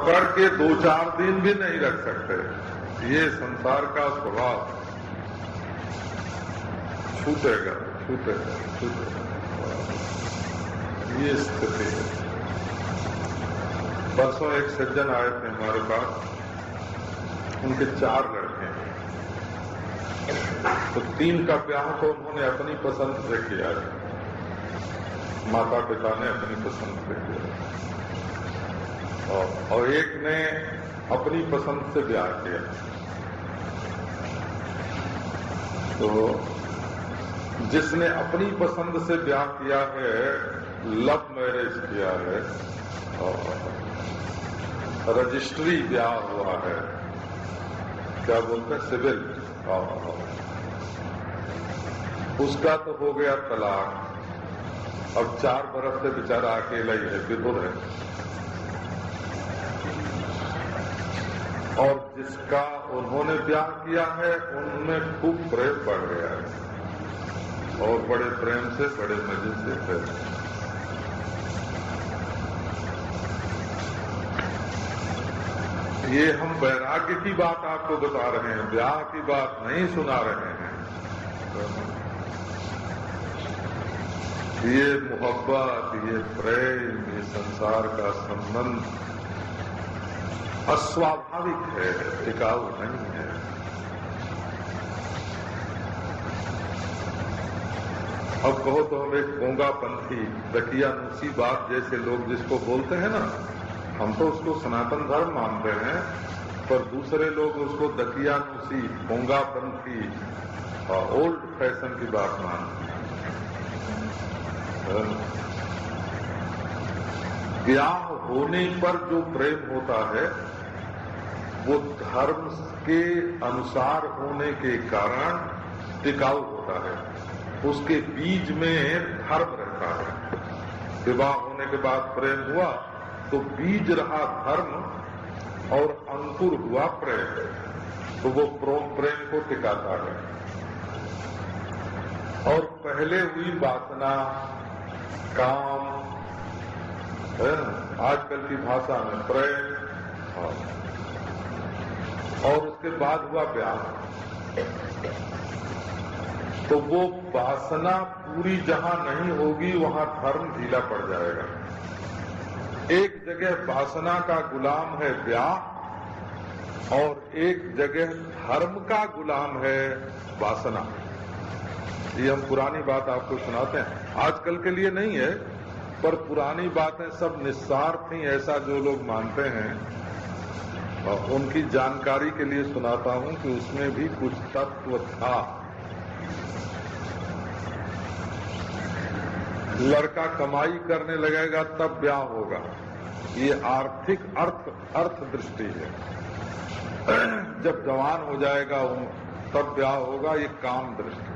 पकड़ के 2-4 दिन भी नहीं रख सकते। ये संसार का स्वभाव छूटेगा। ये स्थिति है। परसों एक सज्जन आए थे हमारे पास, उनके 4 लड़के हैं, तो 3 का ब्याह तो उन्होंने अपनी पसंद से किया, माता पिता ने अपनी पसंद से किया, और एक ने अपनी पसंद से ब्याह किया। तो जिसने अपनी पसंद से ब्याह किया है, लव मैरिज किया है और रजिस्ट्री ब्याह हुआ है, क्या बोलते हैं, सिविल, उसका तो हो गया तलाक। अब 4 बरस से बेचारा अकेला ही है, विधुर है। और जिसका उन्होंने ब्याह किया है, उनमें खूब प्रेम बढ़ गया है और बड़े प्रेम से, बड़े मजे से है। ये हम वैराग्य की बात आपको बता रहे हैं, ब्याह की बात नहीं सुना रहे हैं। ये मोहब्बत, ये प्रेम, ये संसार का संबंध अस्वाभाविक है, टिकाऊ नहीं है। अब कहो तो हम एक गोंगापंथी, दकियानूसी बात जैसे लोग जिसको बोलते हैं ना, हम तो उसको सनातन धर्म मानते हैं, पर दूसरे लोग उसको दकियानूसी, गोंगापंथी, ओल्ड फैशन की बात मानते हैं। ब्याह होने पर जो प्रेम होता है, वो धर्म के अनुसार होने के कारण टिकाऊ होता है। उसके बीज में धर्म रहता है। विवाह होने के बाद प्रेम हुआ तो बीज रहा धर्म और अंकुर हुआ प्रेम, तो वो प्रेम को टिकाता है। और पहले हुई वासना, काम, आजकल की भाषा में प्रेम, और उसके बाद हुआ ब्याह, तो वो वासना पूरी जहां नहीं होगी वहां धर्म ढीला पड़ जाएगा। एक जगह वासना का गुलाम है ब्याह और एक जगह धर्म का गुलाम है वासना। ये हम पुरानी बात आपको सुनाते हैं, आजकल के लिए नहीं है, पर पुरानी बातें सब निस्सार थी, ऐसा जो लोग मानते हैं, उनकी जानकारी के लिए सुनाता हूं कि उसमें भी कुछ तत्व था। लड़का कमाई करने लगेगा तब ब्याह होगा, ये आर्थिक अर्थ दृष्टि है। जब जवान हो जाएगा तब ब्याह होगा, ये काम दृष्टि।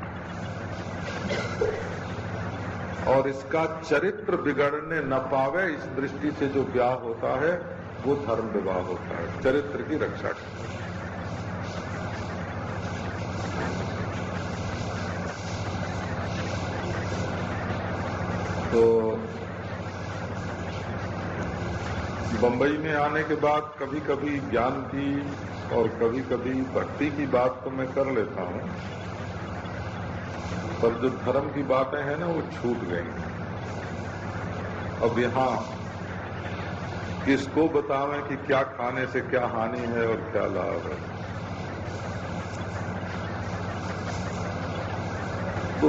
और इसका चरित्र बिगड़ने न पावे, इस दृष्टि से जो ब्याह होता है वो धर्म विवाह होता है, चरित्र की रक्षा करता है। तो बंबई में आने के बाद कभी कभी ज्ञान की और कभी कभी भक्ति की बात तो मैं कर लेता हूं, पर जो धर्म की बातें हैं ना वो छूट गई। अब यहाँ किसको बतावें कि क्या खाने से क्या हानि है और क्या लाभ है। तो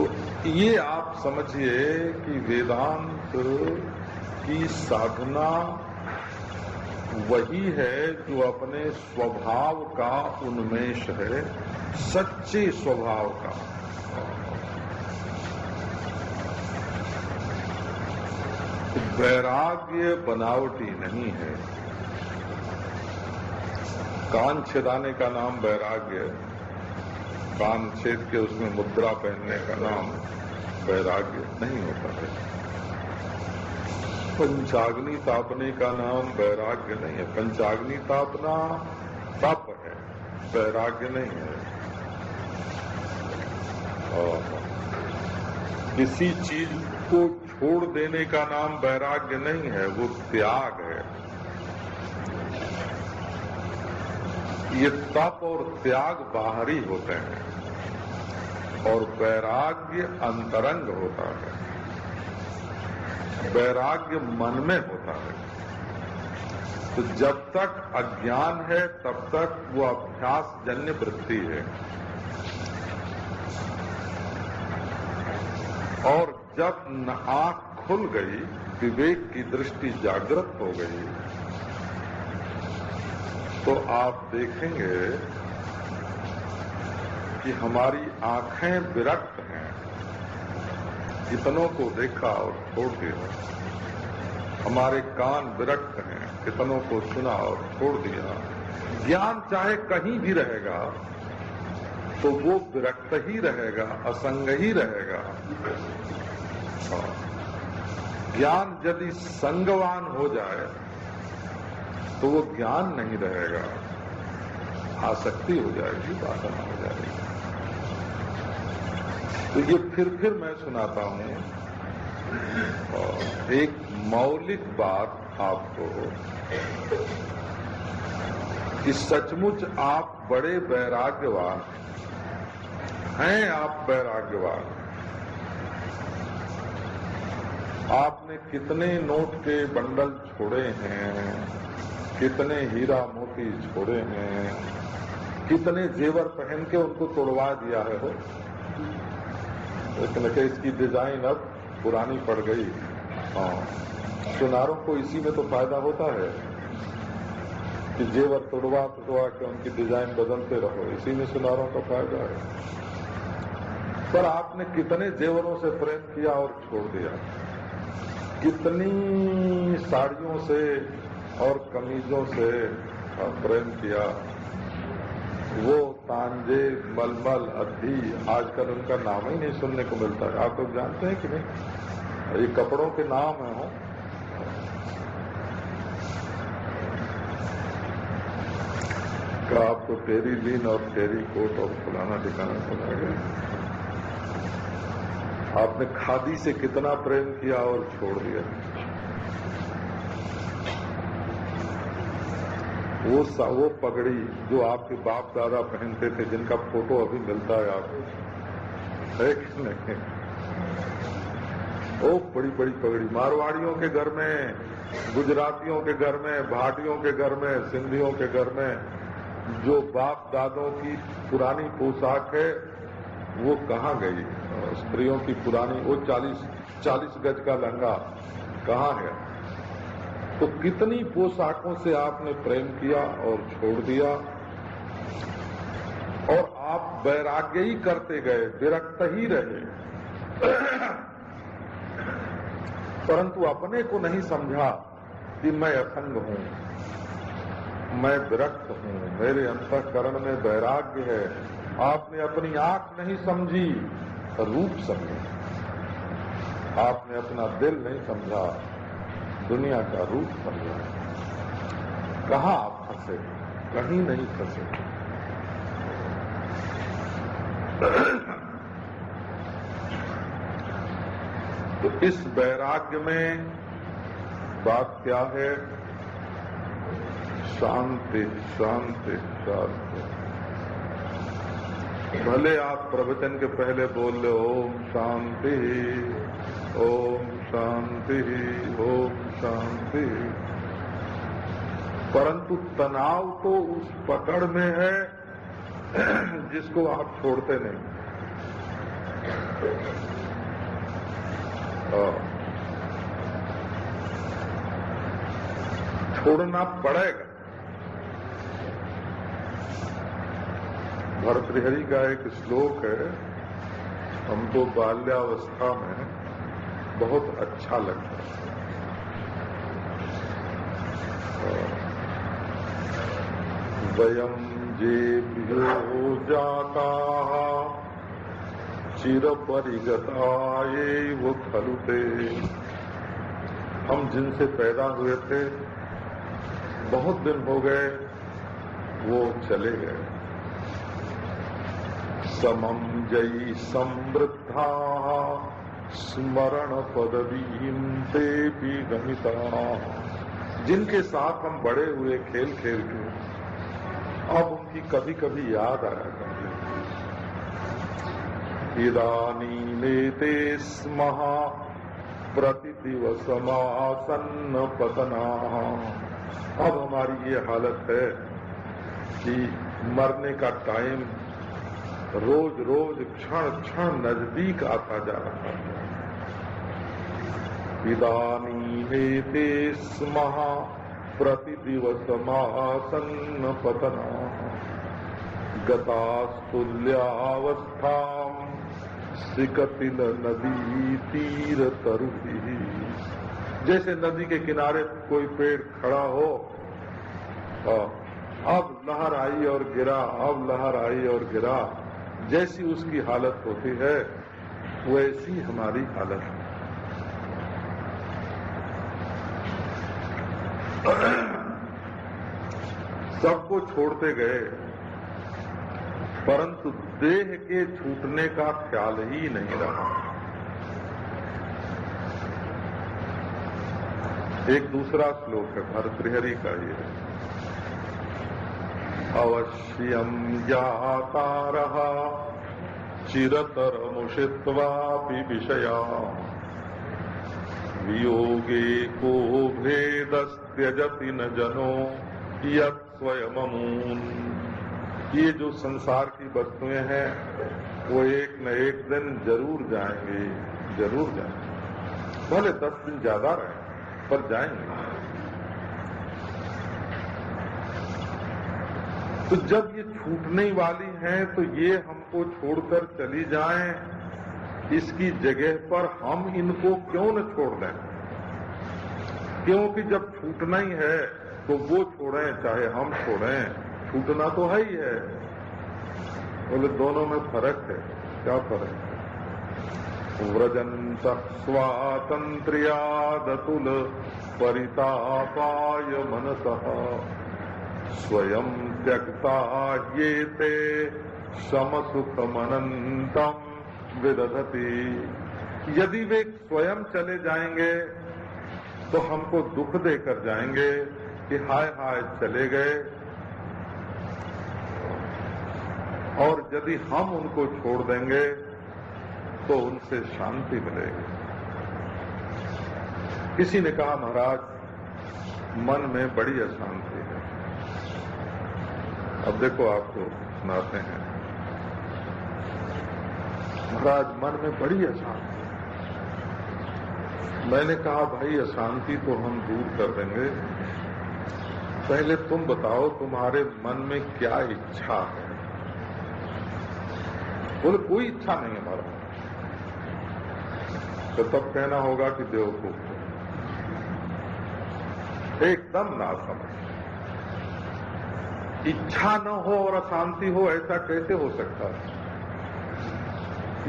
ये आप समझिए कि वेदांत की साधना वही है जो अपने स्वभाव का उन्मेष है, सच्चे स्वभाव का। वैराग्य बनावटी नहीं है। कान छेदाने का नाम वैराग्य, कान छेद के उसमें मुद्रा पहनने का नाम वैराग्य नहीं होता है। पंचाग्नि तापने का नाम वैराग्य नहीं है। पंचाग्नि तापना तप है, वैराग्य नहीं है। और किसी चीज को छोड़ देने का नाम वैराग्य नहीं है, वो त्याग है। ये तप और त्याग बाहरी होते हैं और वैराग्य अंतरंग होता है। वैराग्य मन में होता है। तो जब तक अज्ञान है तब तक वो अभ्यास जन्य वृत्ति है, और जब आंख खुल गई, विवेक की दृष्टि जागृत हो गई, तो आप देखेंगे कि हमारी आंखें विरक्त हैं। कितनों को देखा और छोड़ दिया। हमारे कान विरक्त हैं, कितनों को सुना और छोड़ दिया। ज्ञान चाहे कहीं भी रहेगा तो वो विरक्त ही रहेगा, असंग ही रहेगा। ज्ञान यदि संगवान हो जाए तो वो ज्ञान नहीं रहेगा, आसक्ति हो जाएगी, वासना हो जाएगी। तो ये फिर मैं सुनाता हूं एक मौलिक बात आपको कि सचमुच आप बड़े वैराग्यवान हैं। आप वैराग्यवान। आपने कितने नोट के बंडल छोड़े हैं, कितने हीरा मोती छोड़े हैं, कितने जेवर पहन के उनको तोड़वा दिया है हो। लेकिन इसकी डिजाइन अब पुरानी पड़ गई। सुनारों को इसी में तो फायदा होता है कि जेवर तोड़वा के उनकी डिजाइन बदलते रहो, इसी में सुनारों का फायदा है। पर आपने कितने जेवरों से प्रेम किया और छोड़ दिया, कितनी साड़ियों से और कमीजों से प्रेम किया। वो तांजे, मलमल, अद्धी, आजकल उनका नाम ही नहीं सुनने को मिलता है। आप लोग जानते हैं कि नहीं? ये कपड़ों के नाम है। आपको टेरी लीन और टेरी कोट और फलाना ठिकाना सुना गया। आपने खादी से कितना प्रेम किया और छोड़ दिया। वो पगड़ी जो आपके बाप दादा पहनते थे, जिनका फोटो अभी मिलता है आपको, है कि नहीं? वो बड़ी बड़ी पगड़ी मारवाड़ियों के घर में, गुजरातियों के घर में, भाटियों के घर में, सिंधियों के घर में जो बाप दादों की पुरानी पोशाक है वो कहाँ गई? स्त्रियों की पुरानी वो 40 गज का लहंगा कहाँ है? तो कितनी पोशाकों से आपने प्रेम किया और छोड़ दिया, और आप वैराग्य ही करते गए, विरक्त ही रहे, परंतु अपने को नहीं समझा कि मैं असंग हूं, मैं विरक्त हूं, मेरे अंतःकरण में वैराग्य है। आपने अपनी आंख नहीं समझी, रूप समझा। आपने अपना दिल नहीं समझा, दुनिया का रूप समझा। कहाँ आप फंसे? कहीं नहीं फंसे। तो इस वैराग्य में बात क्या है? शांति, शांति, शांति। भले आप प्रवचन के पहले बोल ले ओम शांति, ओम शांति, ओम शांति, परंतु तनाव तो उस पकड़ में है जिसको आप छोड़ते नहीं। छोड़ना पड़ेगा। भर्तृहरि का एक श्लोक है, हमको बाल्यावस्था में बहुत अच्छा लगता है। वयम जेभ्यो जाता चिर परिगताये वो खलुते। हम जिनसे पैदा हुए थे बहुत दिन हो गए, वो चले गए। समम जयी समृद्धा स्मरण पदवीं देवी गमिता। जिनके साथ हम बड़े हुए खेल खेल के, अब उनकी कभी कभी याद आया करती। इदानीमेते स्मः प्रतिदिवसमासन्न पतना। अब हमारी ये हालत है कि मरने का टाइम रोज रोज क्षण क्षण नजदीक आता जा रहा है। इदानीमेते स्मः प्रतिदिवसमासन्न पतना गतास्तुल्यावस्थाम् सिकतिल नदी तीर तरुभिः। जैसे नदी के किनारे कोई पेड़ खड़ा हो, अब लहर आई और गिरा, अब लहर आई और गिरा, जैसी उसकी हालत होती है वैसी हमारी हालत है। सबको छोड़ते गए, परंतु देह के छूटने का ख्याल ही नहीं रहा। एक दूसरा श्लोक है भर्तृहरि का, ये अवश्यम जातारः चिरतरमुषित्वापि विषया वियोगे को भेदस्त्यजति न जनो यत् स्वयममून। ये जो संसार की वस्तुएं हैं वो एक न एक दिन जरूर जाएंगे, जरूर जाएंगे। भले 10 दिन ज्यादा रहे पर जाएंगे। तो जब ये छूटने वाली हैं तो ये हमको छोड़कर चली जाएं, इसकी जगह पर हम इनको क्यों न छोड़ दें? क्योंकि जब छूटना ही है तो वो छोड़ें चाहे हम छोड़ें, छूटना तो है ही है। बोले दोनों में फर्क है। क्या फर्क है? व्रजन्तः स्वातन्त्र्यादतुल परितापाय मनसः स्वयं त्यक्ता ये ते समसुखमनन्तं विदधति। यदि वे स्वयं चले जाएंगे तो हमको दुख देकर जाएंगे कि हाय हाय चले गए, और यदि हम उनको छोड़ देंगे तो उनसे शांति मिलेगी। किसी ने कहा महाराज मन में बड़ी अशांति है। अब देखो आपको सुनाते हैं। महाराज मन में बड़ी अशांति। मैंने कहा भाई अशांति तो हम दूर कर देंगे, पहले तुम बताओ तुम्हारे मन में क्या इच्छा है? बोले कोई इच्छा नहीं हमारा। तो तब कहना होगा कि बेवकूफ हो, एकदम नासमझ। इच्छा न हो और अशांति हो, ऐसा कैसे हो सकता है?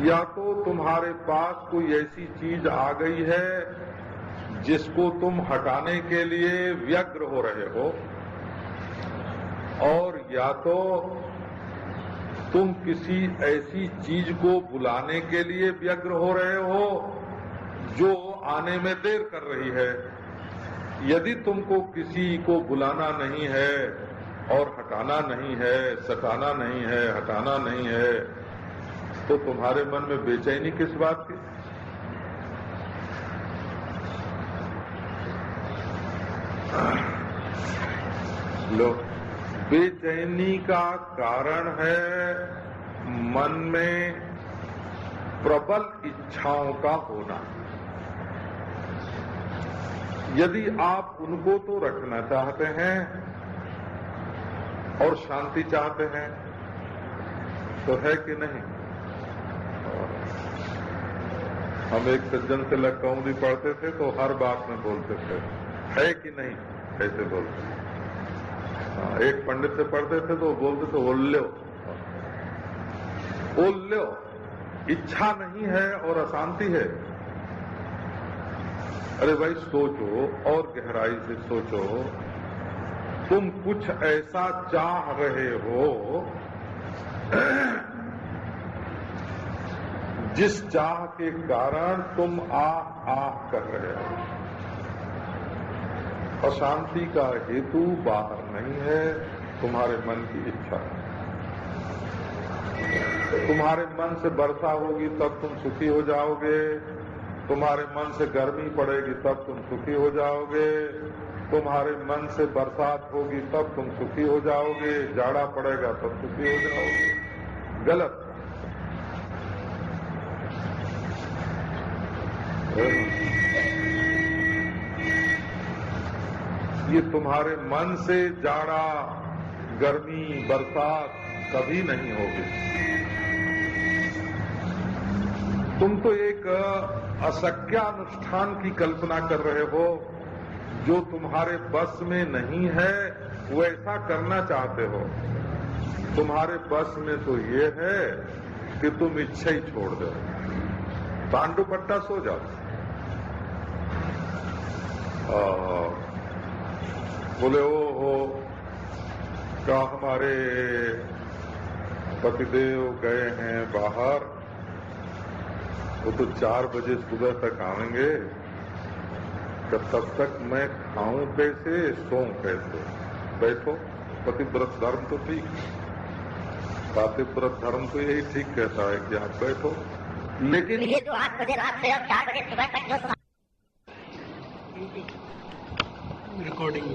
या तो तुम्हारे पास कोई ऐसी चीज आ गई है जिसको तुम हटाने के लिए व्यग्र हो रहे हो, और या तो तुम किसी ऐसी चीज को बुलाने के लिए व्यग्र हो रहे हो जो आने में देर कर रही है। यदि तुमको किसी को बुलाना नहीं है और हटाना नहीं है, सटाना नहीं है, हटाना नहीं है, तो तुम्हारे मन में बेचैनी किस बात की? लो, बेचैनी का कारण है मन में प्रबल इच्छाओं का होना। यदि आप उनको तो रखना चाहते हैं और शांति चाहते हैं तो है कि नहीं? हम एक सज्जन से लक्कौंदी पढ़ते थे तो हर बात में बोलते थे है कि नहीं, ऐसे बोलते। एक पंडित से पढ़ते थे तो बोलते थे ओल्यो, ओल्यो। इच्छा नहीं है और अशांति है। अरे भाई सोचो और गहराई से सोचो, तुम कुछ ऐसा चाह रहे हो जिस चाह के कारण तुम आह कर रहे हो। अशांति का हेतु बाहर नहीं है, तुम्हारे मन की इच्छा है। तुम्हारे मन से वर्षा होगी तब तुम सुखी हो जाओगे, तुम्हारे मन से गर्मी पड़ेगी तब तुम सुखी हो जाओगे, तुम्हारे मन से बरसात होगी तब तुम सुखी हो जाओगे, जाड़ा पड़ेगा तब सुखी हो जाओगे। गलत। ये तुम्हारे मन से जाड़ा, गर्मी, बरसात कभी नहीं होगी। तुम तो एक अशक्यानुष्ठान की कल्पना कर रहे हो, जो तुम्हारे बस में नहीं है वो ऐसा करना चाहते हो। तुम्हारे बस में तो ये है कि तुम इच्छा ही छोड़ दो, तांडू पट्टा सो जाओ। बोले ओ क्या हमारे पतिदेव गए हैं बाहर, वो तो 4 बजे सुबह तक आएंगे, तब तक मैं खाऊं कैसे, सोऊं कैसे। बैठो, पतिव्रत धर्म तो ठीक, पातिव्रत धर्म तो यही ठीक कहता है कि आप बैठो। लेकिन ये जो 8 बजे रात से और 4 बजे सुबह तक जो रिकॉर्डिंग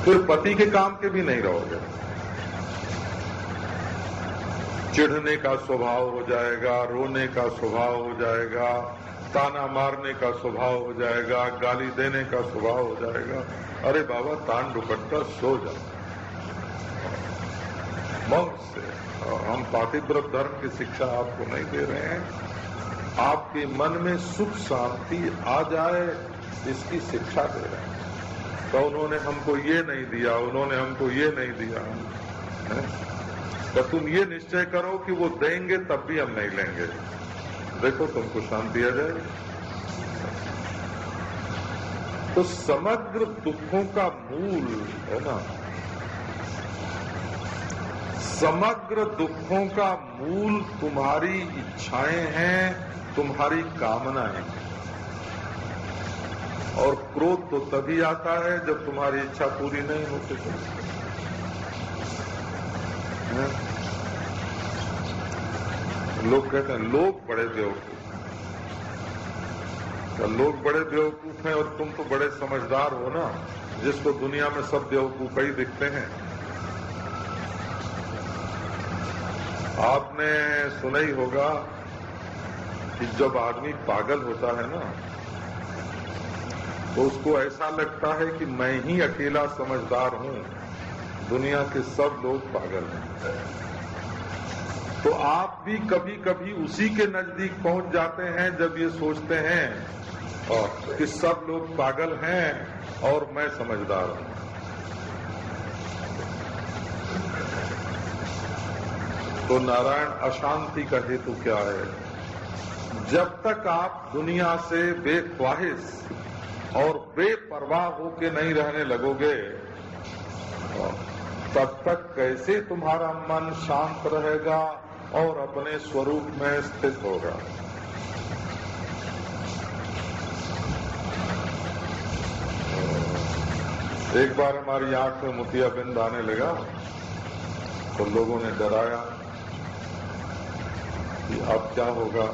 फिर पति के काम के भी नहीं रहोगे। चिढ़ने का स्वभाव हो जाएगा, रोने का स्वभाव हो जाएगा, ताना मारने का स्वभाव हो जाएगा, गाली देने का स्वभाव हो जाएगा। अरे बाबा, तान दुपट्टा सो जाओ मौत से। हम पातिव्रत धर्म की शिक्षा आपको नहीं दे रहे हैं, आपके मन में सुख शांति आ जाए इसकी शिक्षा दे रहे हैं। तो उन्होंने हमको ये नहीं दिया, उन्होंने हमको ये नहीं दिया, तो तुम ये निश्चय करो कि वो देंगे तब भी हम नहीं लेंगे। देखो तुमको शांति आ जाए। तो समग्र दुखों का मूल है ना, समग्र दुखों का मूल तुम्हारी इच्छाएं हैं, तुम्हारी कामनाएं हैं। और क्रोध तो तभी आता है जब तुम्हारी इच्छा पूरी नहीं होती। लोग कहते हैं लोग बड़े बेवकूफ हैं। लोग बड़े बेवकूफ हैं और तुम तो बड़े समझदार हो ना, जिसको दुनिया में सब बेवकूफ ही दिखते हैं। आपने सुना ही होगा कि जब आदमी पागल होता है ना, तो उसको ऐसा लगता है कि मैं ही अकेला समझदार हूं, दुनिया के सब लोग पागल हैं। तो आप भी कभी कभी उसी के नजदीक पहुंच जाते हैं जब ये सोचते हैं कि सब लोग पागल हैं और मैं समझदार हूं। तो नारायण, अशांति का हेतु क्या है? जब तक आप दुनिया से बेख्वाहिश और बेपरवाह होके नहीं रहने लगोगे, तब तक कैसे तुम्हारा मन शांत रहेगा और अपने स्वरूप में स्थित होगा? एक बार हमारी आंख में मोतियाबिंद आने लगा तो लोगों ने डराया कि अब क्या होगा।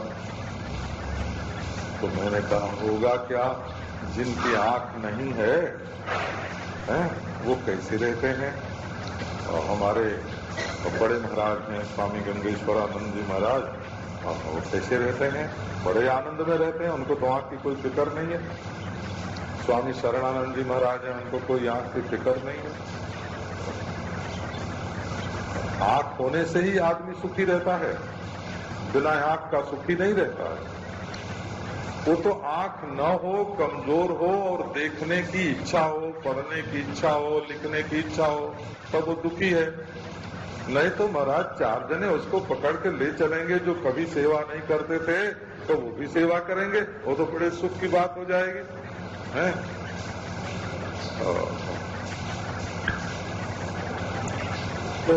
तो मैंने कहा, होगा क्या? जिनकी आंख नहीं है, वो कैसे रहते हैं? और हमारे बड़े महाराज हैं स्वामी गंगेश्वरानंद जी महाराज, वो कैसे रहते हैं? बड़े आनंद में रहते हैं, उनको तो आंख की कोई फिक्र नहीं है। स्वामी शरणानंद जी महाराज हैं, उनको कोई आंख की फिक्र नहीं है। आंख होने से ही आदमी सुखी रहता है, बिना आंख का सुखी नहीं रहता है। वो तो आंख न हो, कमजोर हो और देखने की इच्छा हो, पढ़ने की इच्छा हो, लिखने की इच्छा हो, तब वो दुखी है। नहीं तो महाराज 4 जने उसको पकड़ के ले चलेंगे जो कभी सेवा नहीं करते थे, तो वो भी सेवा करेंगे, वो तो बड़े सुख की बात हो जाएगी, हैं? तो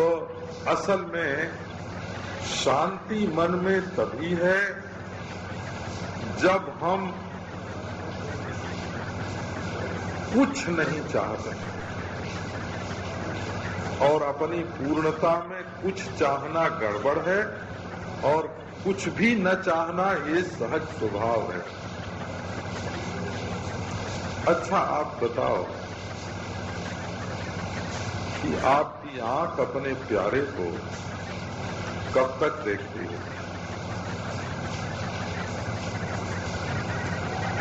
असल में शांति मन में तभी है जब हम कुछ नहीं चाहते और अपनी पूर्णता में कुछ चाहना गड़बड़ है और कुछ भी न चाहना ये सहज स्वभाव है। अच्छा आप बताओ कि आपकी आंख अपने प्यारे को कब तक देखती है?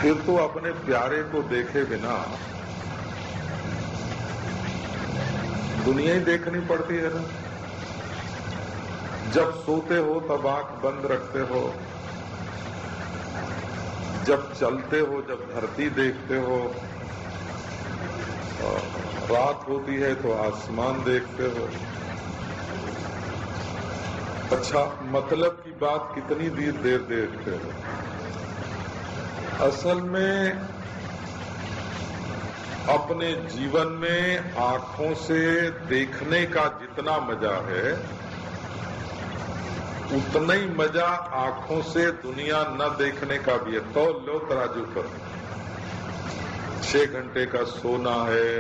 फिर तो अपने प्यारे को देखे बिना दुनिया ही देखनी पड़ती है ना। जब सोते हो तब आंख बंद रखते हो, जब चलते हो, जब धरती देखते हो, रात होती है तो आसमान देखते हो। अच्छा मतलब की बात कितनी देर देखते हो? असल में अपने जीवन में आंखों से देखने का जितना मजा है उतना ही मजा आंखों से दुनिया न देखने का भी है। तो लो तराजू पर 6 घंटे का सोना है,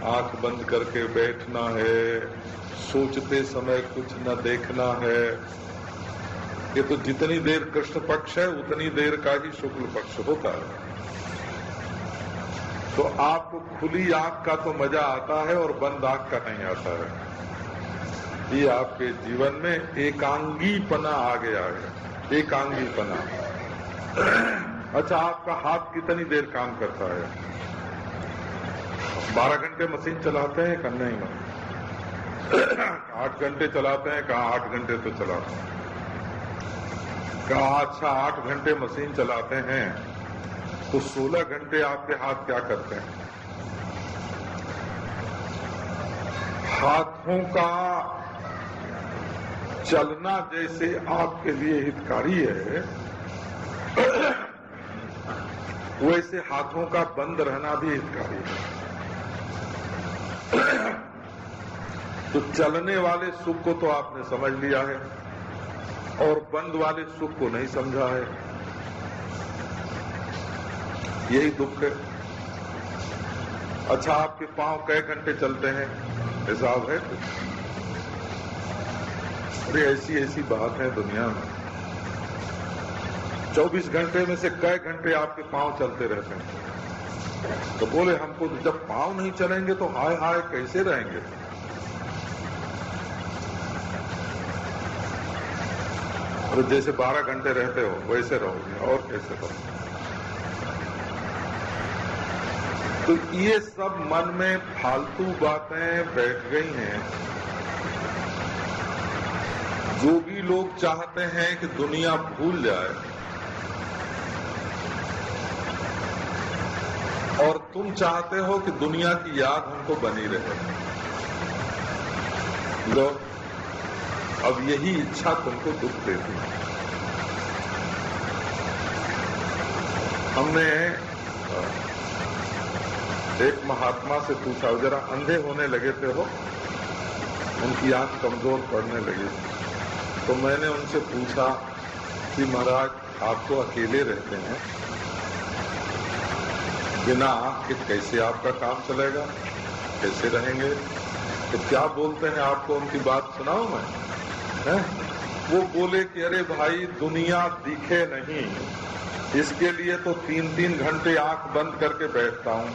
आंख बंद करके बैठना है, सोचते समय कुछ न देखना है। ये तो जितनी देर कृष्ण पक्ष है उतनी देर का ही शुक्ल पक्ष होता है। तो आपको खुली आंख का तो मजा आता है और बंद आंख का नहीं आता है। ये आपके जीवन में एकांगीपना आ गया है, एकांगीपना। अच्छा आपका हाथ कितनी देर काम करता है? 12 घंटे मशीन चलाते हैं कि नहीं? 8 घंटे चलाते हैं? कहा 8 घंटे तो चलाते हैं। कहा अच्छा 8 घंटे मशीन चलाते हैं तो 16 घंटे आपके हाथ क्या करते हैं? हाथों का चलना जैसे आपके लिए हितकारी है वैसे हाथों का बंद रहना भी हितकारी है। तो चलने वाले सुख को तो आपने समझ लिया है और बंद वाले सुख को नहीं समझा है। यही दुख है। अच्छा आपके पांव कई घंटे चलते हैं? हिसाब है कुछ? अरे ऐसी बात है दुनिया में। 24 घंटे में से कई घंटे आपके पांव चलते रहते हैं। तो बोले हमको जब पांव नहीं चलेंगे तो हाय हाय कैसे रहेंगे? और जैसे 12 घंटे रहते हो वैसे रहोगे और कैसे रहोगे? तो ये सब मन में फालतू बातें बैठ गई हैं। जो भी लोग चाहते हैं कि दुनिया भूल जाए और तुम चाहते हो कि दुनिया की याद हमको बनी रहे। लो अब यही इच्छा तुमको दुख देती है। हमने एक महात्मा से पूछा, जरा अंधे होने लगे थे हो, उनकी आंख कमजोर पड़ने लगी। तो मैंने उनसे पूछा कि महाराज आप तो अकेले रहते हैं, बिना आंख के कैसे आपका काम चलेगा, कैसे रहेंगे? तो क्या बोलते हैं आपको उनकी बात सुनाऊं मैं? है? वो बोले कि अरे भाई दुनिया दिखे नहीं, इसके लिए तो 3-3 घंटे आंख बंद करके बैठता हूं।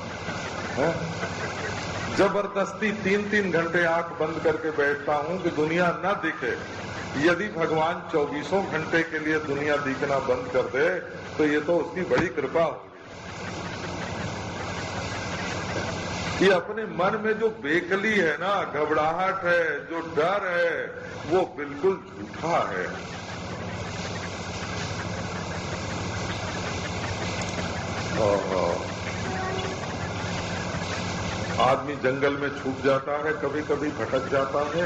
जबरदस्ती 3-3 घंटे आंख बंद करके बैठता हूं कि दुनिया न दिखे। यदि भगवान 24 घंटे के लिए दुनिया दिखना बंद कर दे तो ये तो उसकी बड़ी कृपा होगी। ये अपने मन में जो बेकली है ना, घबराहट है, जो डर है, वो बिल्कुल झूठा है। आदमी जंगल में छूट जाता है, कभी कभी भटक जाता है,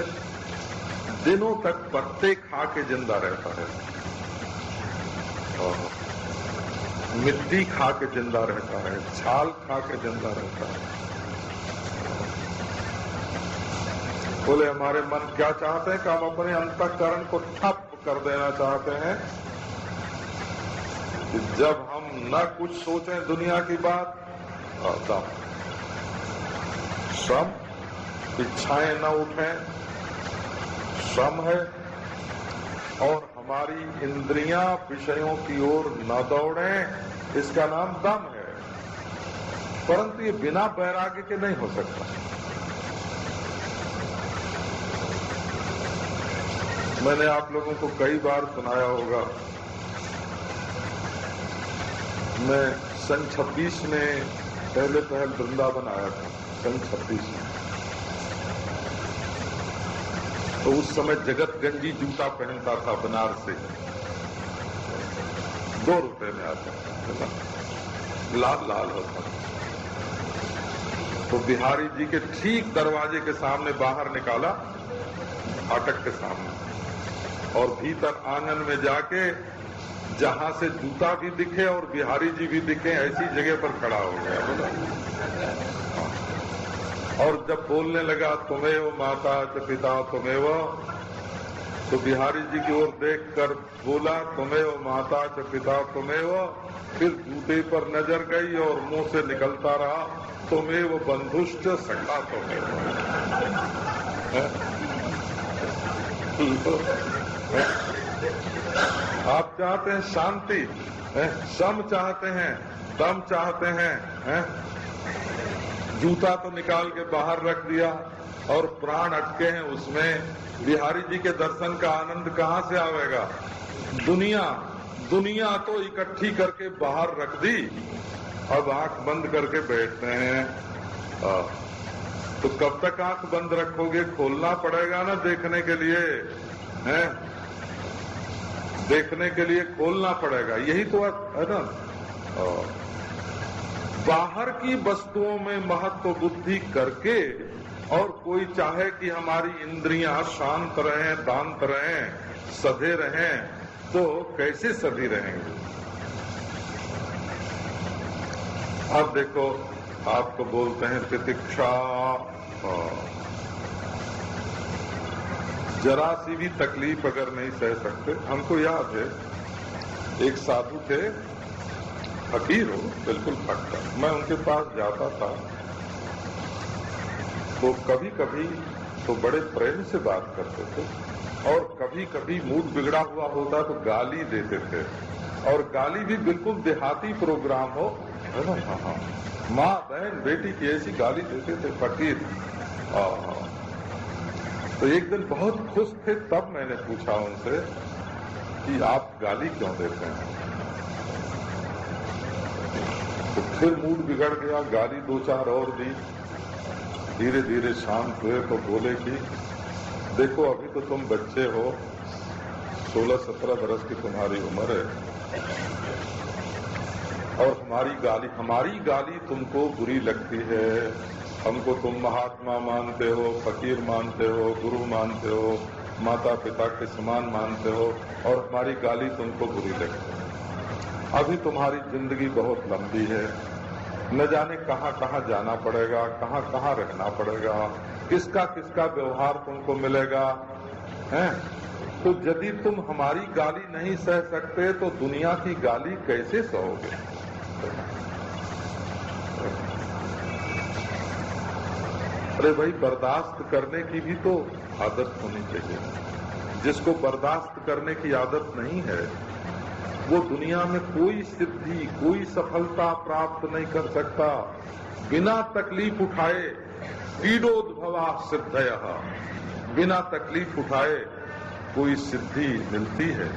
दिनों तक पत्ते खा के जिंदा रहता है और मिट्टी खा के जिंदा रहता है, छाल खा के जिंदा रहता है। बोले हमारे मन क्या चाहते हैं कि हम अपने अंतःकरण को ठप कर देना चाहते हैं कि जब हम न कुछ सोचें दुनिया की बात, तब श्रम, इच्छाएं न उठें, श्रम है, और हमारी इंद्रियां विषयों की ओर न दौड़ें, इसका नाम दम है। परंतु ये बिना वैराग्य के नहीं हो सकता। मैंने आप लोगों को कई बार सुनाया होगा, मैं सन 26 में पहले वृंदावन आया था, सन 26 में। तो उस समय जगतगंजी जूता पहनता था बनारस से, 2 रुपए में आता था, लाल लाल होता था। तो बिहारी जी के ठीक दरवाजे के सामने बाहर निकाला, फाटक के सामने, और भीतर आंगन में जाके जहां से जूता भी दिखे और बिहारी जी भी दिखे, ऐसी जगह पर खड़ा हो गया बोला। और जब बोलने लगा तुमेव माता च पिता तुमेव, तो बिहारी जी की ओर देखकर बोला तुमेव माता च पिता तुमेव, फिर जूते पर नजर गई और मुंह से निकलता रहा तुमेव बंधुश्च सखा तुमेव। आप चाहते हैं शांति, सम चाहते हैं, दम चाहते हैं, जूता तो निकाल के बाहर रख दिया और प्राण अटके हैं उसमें। बिहारी जी के दर्शन का आनंद कहाँ से आवेगा? दुनिया तो इकट्ठी करके बाहर रख दी, अब आंख बंद करके बैठते हैं। तो कब तक आंख बंद रखोगे? खोलना पड़ेगा ना देखने के लिए, हैं? देखने के लिए खोलना पड़ेगा, यही तो है ना। बाहर की वस्तुओं में महत्व बुद्धि करके, और कोई चाहे कि हमारी इंद्रियां शांत रहें, दांत रहें, सधे रहें, तो कैसे सधी रहेंगे? अब देखो, आपको बोलते हैं तितिक्षा, जरा सी भी तकलीफ अगर नहीं सह सकते। हमको याद है, एक साधु थे, फकीर हो, बिल्कुल फटका। मैं उनके पास जाता था तो कभी कभी तो बड़े प्रेम से बात करते थे, और कभी कभी मूड बिगड़ा हुआ होता तो गाली देते थे, और गाली भी बिल्कुल देहाती प्रोग्राम हो, है ना। हाँ, माँ बहन बेटी की ऐसी गाली देते थे फकीर। तो एक दिन बहुत खुश थे, तब मैंने पूछा उनसे कि आप गाली क्यों देते हैं? तो फिर मूड बिगड़ गया, गाली 2-4 और दी। धीरे धीरे शांत हुए तो बोले कि देखो, अभी तो तुम बच्चे हो, 16-17 बरस की तुम्हारी उम्र है, और हमारी गाली तुमको बुरी लगती है। हमको तुम महात्मा मानते हो, फकीर मानते हो, गुरु मानते हो, माता पिता के समान मानते हो, और हमारी गाली तुमको बुरी लगती है। अभी तुम्हारी जिंदगी बहुत लंबी है, न जाने कहाँ कहाँ जाना पड़ेगा, कहाँ कहाँ रहना पड़ेगा, किसका किसका व्यवहार तुमको मिलेगा, हैं? तो यदि तुम हमारी गाली नहीं सह सकते तो दुनिया की गाली कैसे सहोगे? अरे भाई, बर्दाश्त करने की भी तो आदत होनी चाहिए। जिसको बर्दाश्त करने की आदत नहीं है, वो दुनिया में कोई सिद्धि, कोई सफलता प्राप्त नहीं कर सकता। बिना तकलीफ उठाए पीडोद्भवा सिद्धयः, बिना तकलीफ उठाए कोई सिद्धि मिलती है।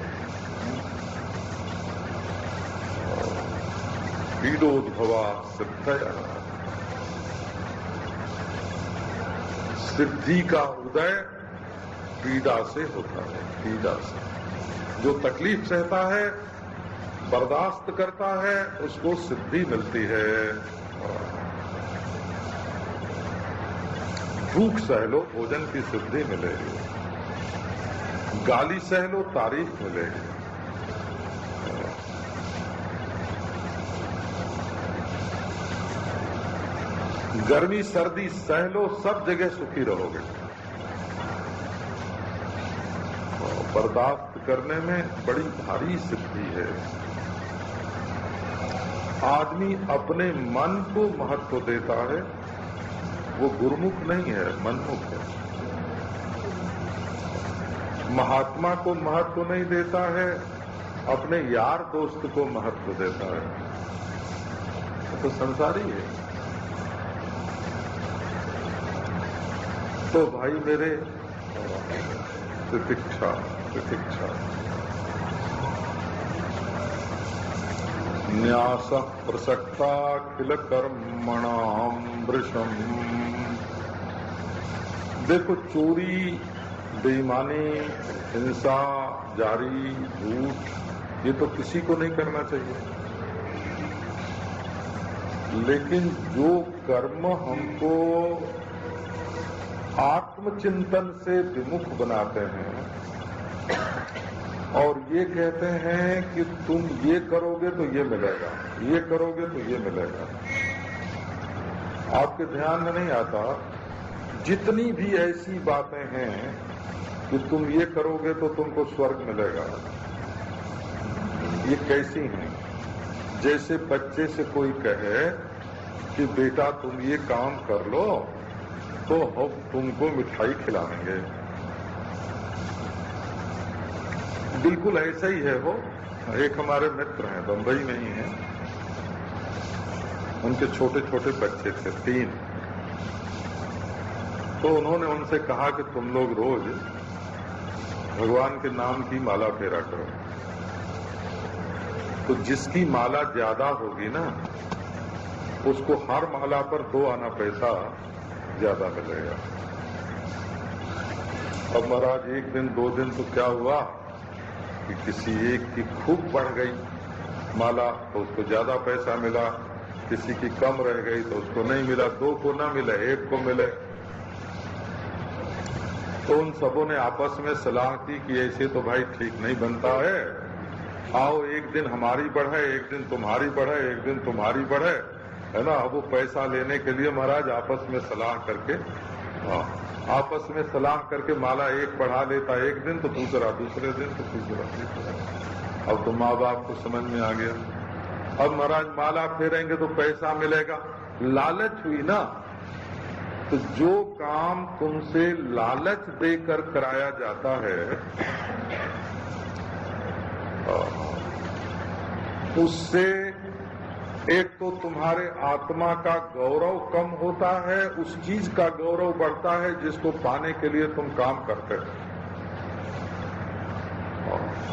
पीडोद्भवा सिद्धयः, सिद्धि का उदय पीड़ा से होता है, पीड़ा से। जो तकलीफ सहता है, बर्दाश्त करता है, उसको सिद्धि मिलती है। भूख सह लो, भोजन की सिद्धि मिलेगी। गाली सह लो, तारीफ मिलेगी। गर्मी सर्दी सह लो, सब जगह सुखी रहोगे। बर्दाश्त करने में बड़ी भारी सिद्धि है। आदमी अपने मन को महत्व देता है, वो गुरुमुख नहीं है, मनमुख है। महात्मा को महत्व नहीं देता है, अपने यार दोस्त को महत्व देता है, तो संसारी है। तो भाई मेरे, प्रतीक्षा न्यास प्रसक्ता किल कर्मणाम वृषम। देखो, चोरी, बेईमानी, हिंसा, जारी, झूठ, ये तो किसी को नहीं करना चाहिए। लेकिन जो कर्म हमको आत्मचिंतन से विमुख बनाते हैं और ये कहते हैं कि तुम ये करोगे तो ये मिलेगा, ये करोगे तो ये मिलेगा, आपके ध्यान में नहीं आता जितनी भी ऐसी बातें हैं कि तुम ये करोगे तो तुमको स्वर्ग मिलेगा, ये कैसी हैं? जैसे बच्चे से कोई कहे कि बेटा तुम ये काम कर लो तो हम तुमको मिठाई खिलाएंगे। बिल्कुल ऐसा ही है वो। एक हमारे मित्र हैं, बंबई में ही हैं, उनके छोटे छोटे बच्चे थे, 3। तो उन्होंने उनसे कहा कि तुम लोग रोज भगवान के नाम की माला फेरा करो, तो जिसकी माला ज्यादा होगी ना, उसको हर माला पर 2 आना पैसा ज्यादा मिलेगा। अब महाराज 1 दिन 2 दिन तो क्या हुआ कि किसी एक की खूब बढ़ गई माला तो उसको ज्यादा पैसा मिला, किसी की कम रह गई तो उसको नहीं मिला, 2 को ना मिले 1 को मिले। तो उन सबों ने आपस में सलाह की कि ऐसे तो भाई ठीक नहीं बनता है, आओ एक दिन हमारी बढ़े, एक दिन तुम्हारी बढ़े, एक दिन तुम्हारी बढ़े, है ना। अब वो पैसा लेने के लिए महाराज आपस में सलाह करके, आपस में सलाह करके माला एक बढ़ा लेता एक दिन, तो दूसरा दूसरे दिन, तो तीसरा। अब तो माँ बाप को समझ में आ गया, अब महाराज माला फेरेंगे तो पैसा मिलेगा। लालच हुई ना, तो जो काम तुमसे लालच देकर कराया जाता है उससे एक तो तुम्हारे आत्मा का गौरव कम होता है, उस चीज का गौरव बढ़ता है जिसको पाने के लिए तुम काम करते हो,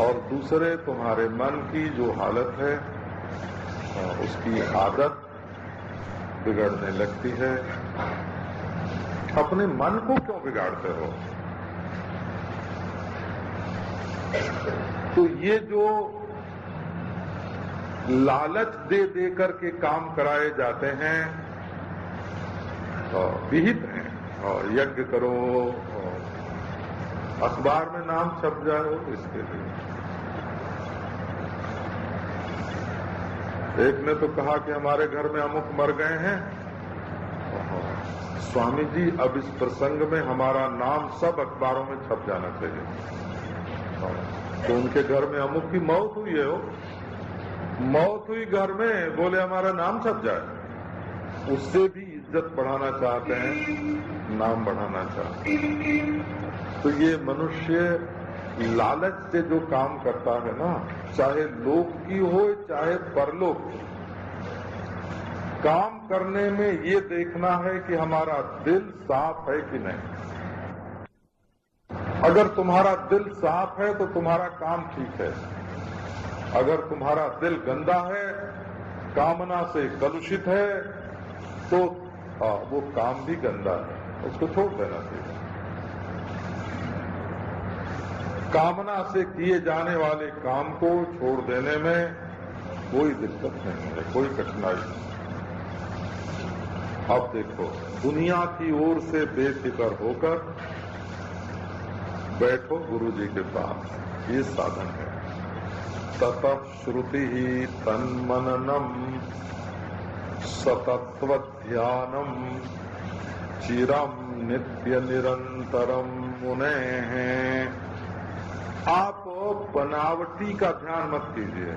और दूसरे तुम्हारे मन की जो हालत है उसकी आदत बिगड़ने लगती है। अपने मन को क्यों बिगाड़ते हो? तो ये जो लालच दे दे करके काम कराए जाते हैं विहित हैं, और यज्ञ करो, अखबार में नाम छप जाए इसके लिए। एक ने तो कहा कि हमारे घर में अमुक मर गए हैं, स्वामी जी अब इस प्रसंग में हमारा नाम सब अखबारों में छप जाना चाहिए। तो उनके घर में अमुक की मौत हुई है, मौत हुई घर में, बोले हमारा नाम छप जाए। उससे भी इज्जत बढ़ाना चाहते हैं, नाम बढ़ाना चाहते हैं। तो ये मनुष्य लालच से जो काम करता है ना, चाहे लोक की हो चाहे परलोक की, काम करने में ये देखना है कि हमारा दिल साफ है कि नहीं। अगर तुम्हारा दिल साफ है तो तुम्हारा काम ठीक है, अगर तुम्हारा दिल गंदा है, कामना से कलुषित है, तो वो काम भी गंदा है, उसको छोड़ देना चाहिए। कामना से किए जाने वाले काम को छोड़ देने में कोई दिक्कत नहीं है, कोई कठिनाई नहीं। अब देखो, दुनिया की ओर से बेफिक्र होकर बैठो गुरु जी के पास, ये साधन है। ततः श्रुति ही तन्मननम सतत्व ध्यानम चिरम नित्य निरंतरम मुने हैं। आप बनावटी का ध्यान मत कीजिए।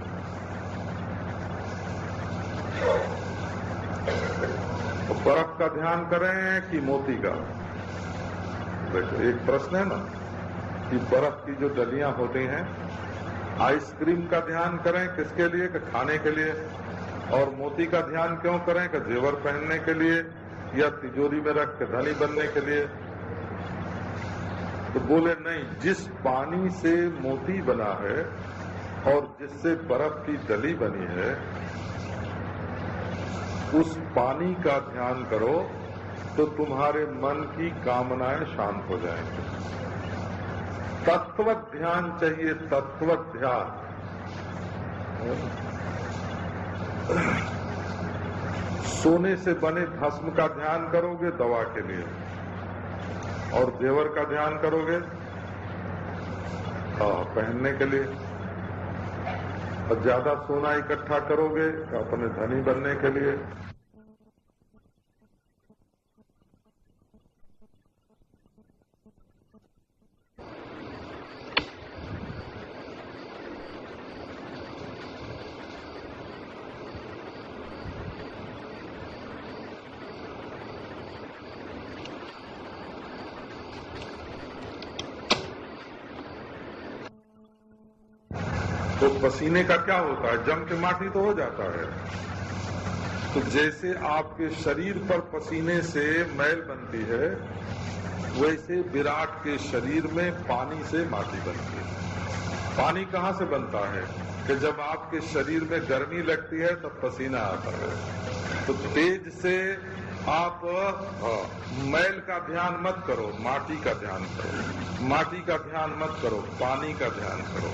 तो बर्फ का ध्यान करें कि मोती का? देखो, एक प्रश्न है ना कि बर्फ की जो डलियां होती हैं, आइसक्रीम का ध्यान करें किसके लिए? कि खाने के लिए। और मोती का ध्यान क्यों करें? कि जेवर पहनने के लिए या तिजोरी में रख के धनी बनने के लिए। तो बोले नहीं, जिस पानी से मोती बना है और जिससे बर्फ की डली बनी है, उस पानी का ध्यान करो तो तुम्हारे मन की कामनाएं शांत हो जाएंगी। तत्व ध्यान चाहिए, तत्व ध्यान। सोने से बने भस्म का ध्यान करोगे दवा के लिए, और जेवर का ध्यान करोगे पहनने के लिए, और ज्यादा सोना इकट्ठा करोगे अपने धनी बनने के लिए। तो पसीने का क्या होता है? जम के माटी तो हो जाता है। तो जैसे आपके शरीर पर पसीने से मैल बनती है, वैसे विराट के शरीर में पानी से माटी बनती है। पानी कहाँ से बनता है? कि जब आपके शरीर में गर्मी लगती है तब पसीना आता है। तो तेज से आप मैल का ध्यान मत करो, माटी का ध्यान करो। माटी का ध्यान मत करो, पानी का ध्यान करो।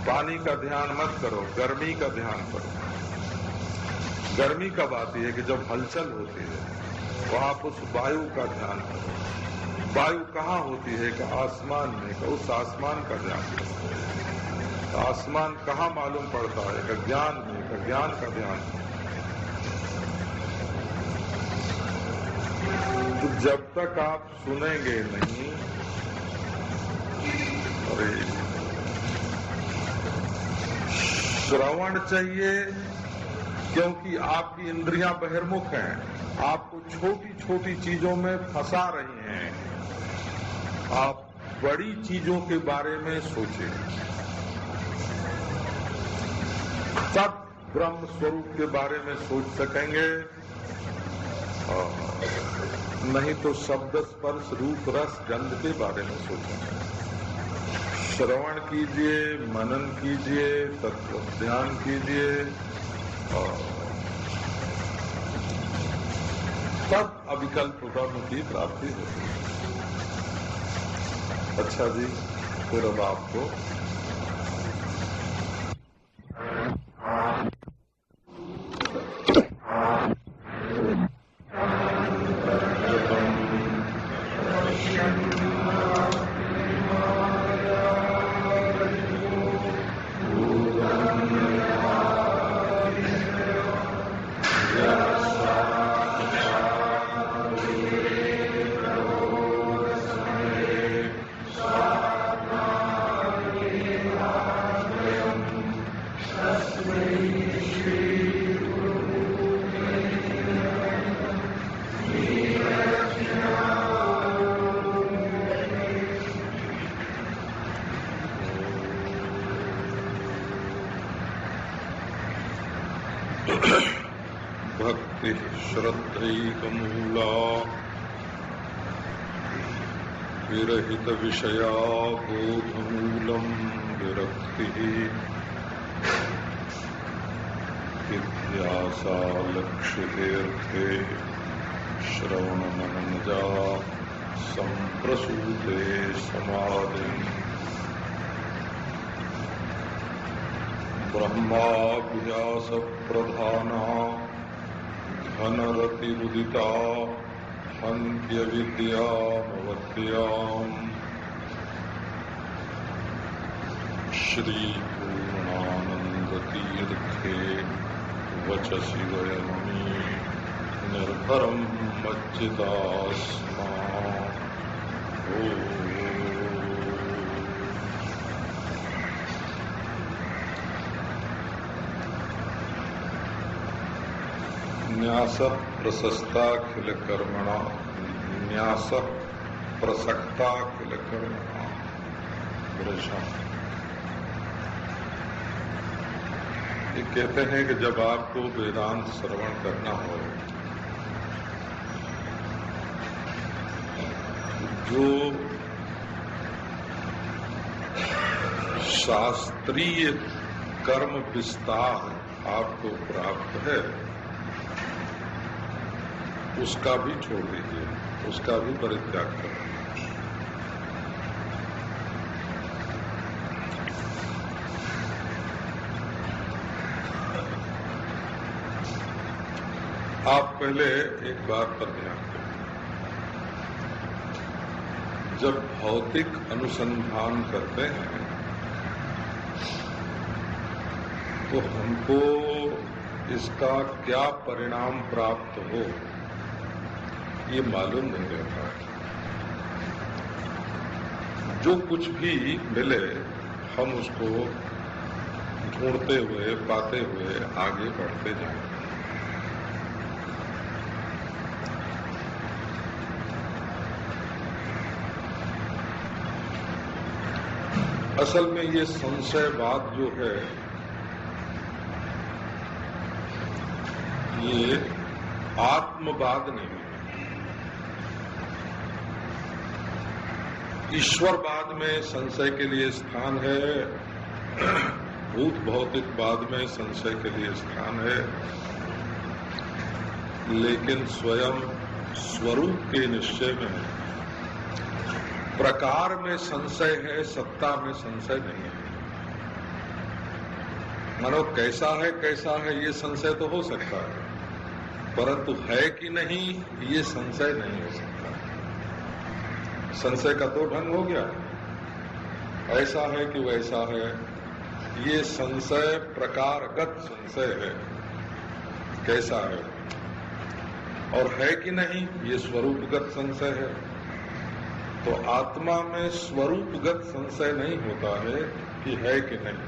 पानी का ध्यान मत करो, गर्मी का ध्यान करो। गर्मी कब आती है? कि जब हलचल होती है, तो आप उस वायु का ध्यान करो। वायु कहाँ होती है? कि आसमान में। कि उस आसमान का ध्यान करो। आसमान कहाँ मालूम पड़ता है? कि ज्ञान में। कि ज्ञान का ध्यान करो। तो जब तक आप सुनेंगे नहीं, अरे श्रवण चाहिए, क्योंकि आपकी इंद्रियां बहिर्मुख हैं, आपको छोटी छोटी चीजों में फंसा रही हैं। आप बड़ी चीजों के बारे में सोचें, तब ब्रह्म स्वरूप के बारे में सोच सकेंगे। नहीं तो शब्द स्पर्श रूप रस गंध के बारे में सोचेंगे। श्रवण कीजिए, मनन कीजिए, तत्व ध्यान कीजिए, और तब अविकल्प ब्रह्म की प्राप्ति होती है। अच्छा जी, फिर अब आपको भक्ति श्रद्धैकमूला विरहित विषया बोधमूलम विरक्ति जिज्ञासा लक्ष्येऽर्थे श्रवण मननजा संप्रसूते समाधि ब्रह्माभ्यास प्रधाना धनरतिरुदिता हन्त्य विद्यामवद्याम् श्री पूर्णानंद तीर्थे वचसि वयमि निर्भरं मज्जिदास्मा। न्यासः प्रशस्ताखिल कर्मणा न्यासः प्रसक्ताखिल कर्मणा। ये कहते हैं कि जब आपको वेदांत श्रवण करना हो, जो शास्त्रीय कर्म विस्तार आपको प्राप्त है, उसका भी छोड़ दीजिए, उसका भी परित्याग करें। आप पहले एक बात पर ध्यान दें, जब भौतिक अनुसंधान करते हैं तो हमको इसका क्या परिणाम प्राप्त हो ये मालूम नहीं रहता है। जो कुछ भी मिले हम उसको ढूंढते हुए पाते हुए आगे बढ़ते जाएं। असल में ये संशयवाद जो है ये आत्मवाद नहीं है। ईश्वरवाद में संशय के लिए स्थान है, भूत भौतिकवाद में संशय के लिए स्थान है, लेकिन स्वयं स्वरूप के निश्चय में प्रकार में संशय है, सत्ता में संशय नहीं है। मानो कैसा है ये संशय तो हो सकता है, परंतु है कि नहीं ये संशय नहीं हो सकता। संशय का तो ढंग हो गया, ऐसा है कि वैसा है, ये संशय प्रकारगत संशय है, कैसा है, और है कि नहीं ये स्वरूपगत संशय है। तो आत्मा में स्वरूपगत संशय नहीं होता है कि है कि नहीं,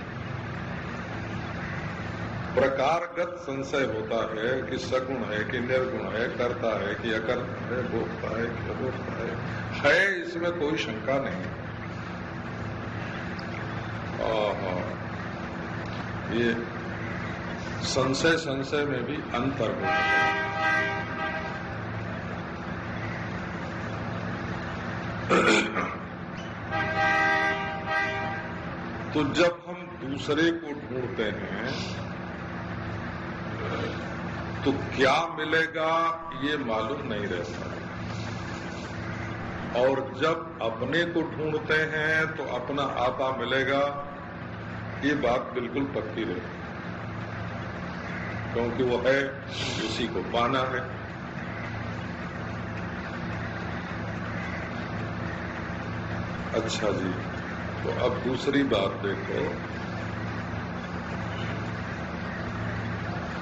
प्रकारगत संशय होता है कि सगुण है कि निर्गुण है, करता है कि अकर्ता है, भोगता है कि अभोगता है, इसमें कोई शंका नहीं। ये संशय में भी अंतर होता है। तो जब हम दूसरे को ढूंढते हैं तो क्या मिलेगा ये मालूम नहीं रहता, और जब अपने को ढूंढते हैं तो अपना आपा मिलेगा, ये बात बिल्कुल पक्की रहती, क्योंकि वो है उसी को पाना है। अच्छा जी, तो अब दूसरी बात देखो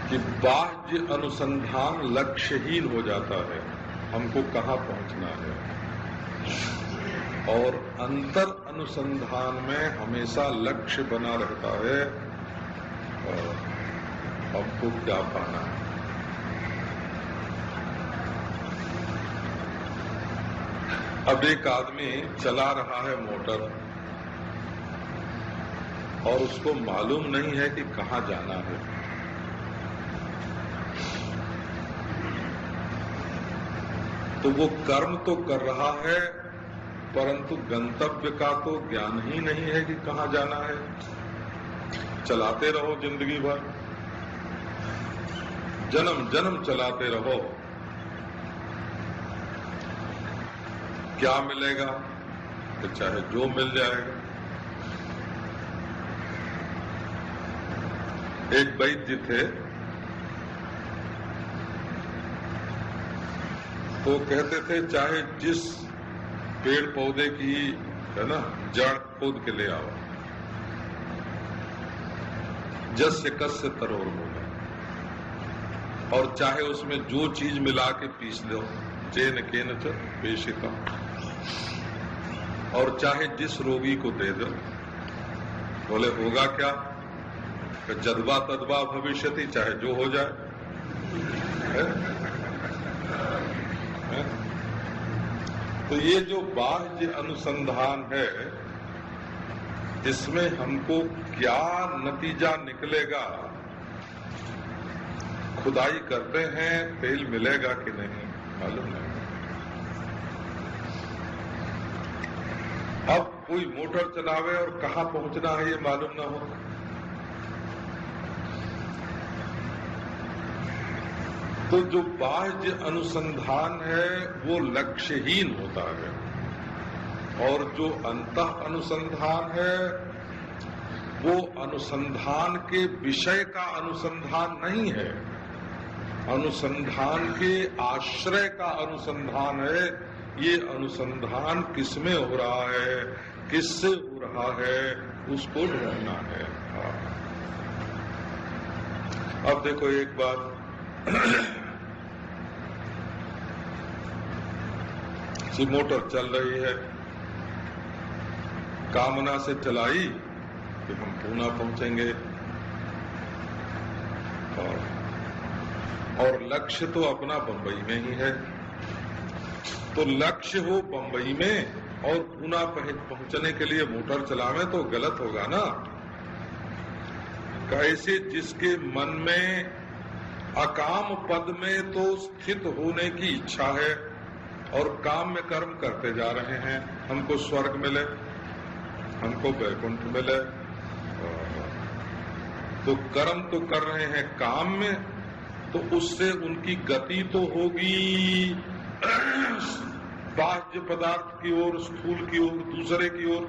कि बाह्य अनुसंधान लक्ष्यहीन हो जाता है, हमको कहाँ पहुंचना है, और अंतर अनुसंधान में हमेशा लक्ष्य बना रहता है और हमको क्या पाना है। अब एक आदमी चला रहा है मोटर और उसको मालूम नहीं है कि कहाँ जाना है, तो वो कर्म तो कर रहा है परंतु गंतव्य का तो ज्ञान ही नहीं है कि कहाँ जाना है। चलाते रहो जिंदगी भर, जन्म जन्म चलाते रहो, क्या मिलेगा? तो चाहे जो मिल जाए। एक वैद्य थे, तो कहते थे चाहे जिस पेड़ पौधे की है ना जड़ खोद के ले आओ, जस्य कस्य तरोर्मूलम, और चाहे उसमें जो चीज मिला के पीस दो, जेन केन च पेशिका, और चाहे जिस रोगी को दे दो। बोले होगा क्या? जद्वा तद्वा भविष्यति, चाहे जो हो जाए। है? तो ये जो बाह्य अनुसंधान है, इसमें हमको क्या नतीजा निकलेगा? खुदाई करते हैं, तेल मिलेगा कि नहीं मालूम नहीं। अब कोई मोटर चलावे और कहाँ पहुंचना है ये मालूम ना हो, तो जो बाह्य अनुसंधान है वो लक्ष्यहीन होता है, और जो अंतः अनुसंधान है वो अनुसंधान के विषय का अनुसंधान नहीं है, अनुसंधान के आश्रय का अनुसंधान है। ये अनुसंधान किसमें हो रहा है, किससे हो रहा है, उसको ढूंढना है। अब देखो एक बात, मोटर चल रही है, कामना से चलाई कि हम पूना पहुंचेंगे, और लक्ष्य तो अपना बंबई में ही है। तो लक्ष्य हो बंबई में और पूना पहुंचने के लिए मोटर चलावे तो गलत होगा ना। कैसे जिसके मन में अकाम पद में तो स्थित होने की इच्छा है और काम में कर्म करते जा रहे हैं, हमको स्वर्ग मिले, हमको वैकुंठ मिले, तो कर्म तो कर रहे हैं काम में, तो उससे उनकी गति तो होगी बाह्य पदार्थ की ओर, स्थूल की ओर, दूसरे की ओर।